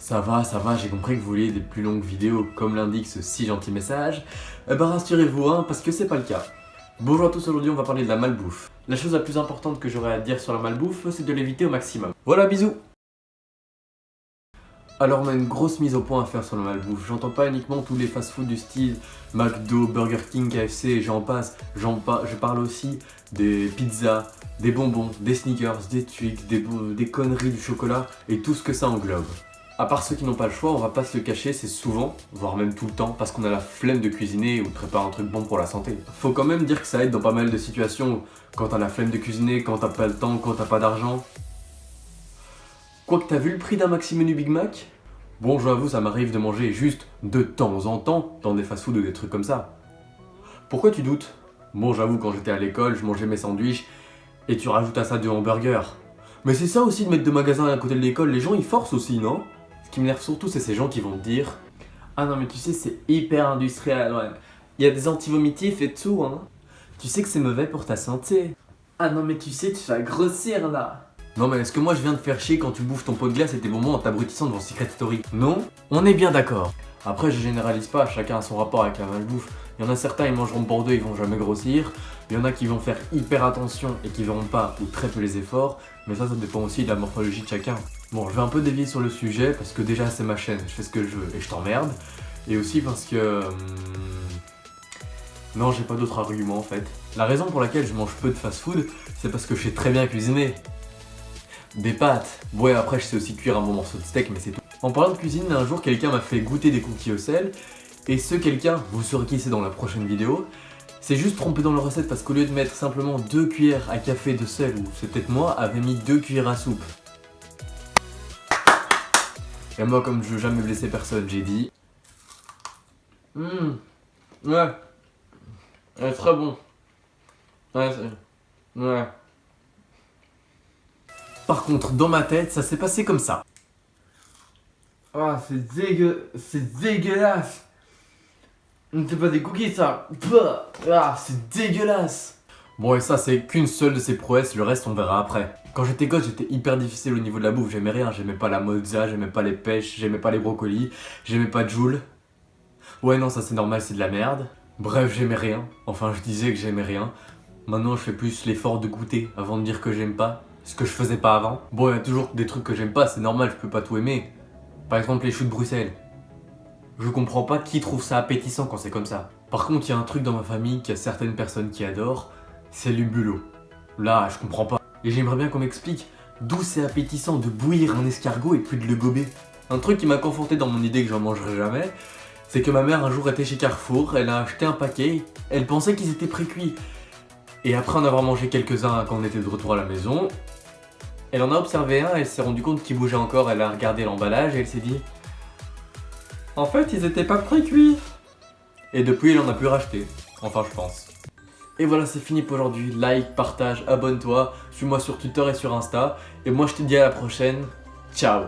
Ça va, j'ai compris que vous vouliez des plus longues vidéos comme l'indique ce si gentil message. Rassurez-vous parce que c'est pas le cas. Bonjour à tous, aujourd'hui on va parler de la malbouffe. La chose la plus importante que j'aurais à dire sur la malbouffe, c'est de l'éviter au maximum. Voilà, bisous. Alors on a une grosse mise au point à faire sur la malbouffe. J'entends pas uniquement tous les fast-food du style McDo, Burger King, KFC et j'en passe. Je parle aussi des pizzas, des bonbons, des sneakers, des Twix, des conneries, du chocolat et tout ce que ça englobe. À part ceux qui n'ont pas le choix, on va pas se le cacher, c'est souvent, voire même tout le temps, parce qu'on a la flemme de cuisiner ou de préparer un truc bon pour la santé. Faut quand même dire que ça aide dans pas mal de situations, quand t'as la flemme de cuisiner, quand t'as pas le temps, quand t'as pas d'argent. Quoique t'as vu le prix d'un maxi menu Big Mac? Bon, j'avoue, ça m'arrive de manger juste de temps en temps dans des fast-food ou des trucs comme ça. Pourquoi tu doutes? Bon, j'avoue, quand j'étais à l'école, je mangeais mes sandwichs et tu rajoutes à ça 2 hamburgers. Mais c'est ça aussi de mettre 2 magasins à côté de l'école, les gens ils forcent aussi, non? Ce qui m'énerve surtout, c'est ces gens qui vont te dire « Ah non, mais tu sais, c'est hyper industriel, ouais. Il y a des anti-vomitifs et tout, hein. Tu sais que c'est mauvais pour ta santé. Ah non, mais tu sais, tu vas grossir là. » Non mais est-ce que moi je viens de faire chier quand tu bouffes ton pot de glace et tes bonbons en t'abrutissant devant Secret Story? Non? On est bien d'accord. Après je généralise pas, chacun a son rapport avec la malbouffe. Il y en a certains, ils mangeront pour deux, ils vont jamais grossir. Il y en a qui vont faire hyper attention et qui verront pas ou très peu les efforts. Mais ça dépend aussi de la morphologie de chacun. Bon, je vais un peu dévier sur le sujet parce que déjà c'est ma chaîne, je fais ce que je veux et je t'emmerde. Et aussi parce que... Non, j'ai pas d'autre argument en fait. La raison pour laquelle je mange peu de fast-food, c'est parce que je sais très bien cuisiner. Des pâtes. Ouais, après je sais aussi cuire un bon morceau de steak, mais c'est tout. En parlant de cuisine, un jour quelqu'un m'a fait goûter des cookies au sel. Et ce quelqu'un, vous saurez qui c'est dans la prochaine vidéo, c'est juste trompé dans la recette parce qu'au lieu de mettre simplement 2 cuillères à café de sel, ou c'est peut-être moi, avait mis 2 cuillères à soupe. Et moi, comme je veux jamais blesser personne, j'ai dit... Ouais. Ouais, très bon. Ouais, ouais. Par contre, dans ma tête, ça s'est passé comme ça. Ah, c'est dégueulasse. C'est pas des cookies ça. Ah, c'est dégueulasse. Bon, et ça, c'est qu'une seule de ses prouesses, le reste, on verra après. Quand j'étais gosse, j'étais hyper difficile au niveau de la bouffe, j'aimais rien, j'aimais pas la mozza, j'aimais pas les pêches, j'aimais pas les brocolis, j'aimais pas Joule. Ouais, non, ça c'est normal, c'est de la merde. Bref, j'aimais rien. Enfin, je disais que j'aimais rien. Maintenant, je fais plus l'effort de goûter avant de dire que j'aime pas. Ce que je faisais pas avant. Bon, il y a toujours des trucs que j'aime pas, c'est normal, je peux pas tout aimer. Par exemple, les choux de Bruxelles. Je comprends pas qui trouve ça appétissant quand c'est comme ça. Par contre, il y a un truc dans ma famille qu'il y a certaines personnes qui adorent, c'est le bulot. Là, je comprends pas. Et j'aimerais bien qu'on m'explique d'où c'est appétissant de bouillir un escargot et puis de le gober. Un truc qui m'a conforté dans mon idée que j'en mangerai jamais, c'est que ma mère un jour était chez Carrefour, elle a acheté un paquet, elle pensait qu'ils étaient pré-cuits. Et après en avoir mangé quelques-uns quand on était de retour à la maison, elle en a observé un, elle s'est rendue compte qu'il bougeait encore, elle a regardé l'emballage et elle s'est dit « En fait, ils étaient pas pré-cuits !» Et depuis, elle en a plus racheté. Enfin, je pense. Et voilà, c'est fini pour aujourd'hui. Like, partage, abonne-toi, suis-moi sur Twitter et sur Insta. Et moi, je te dis à la prochaine. Ciao!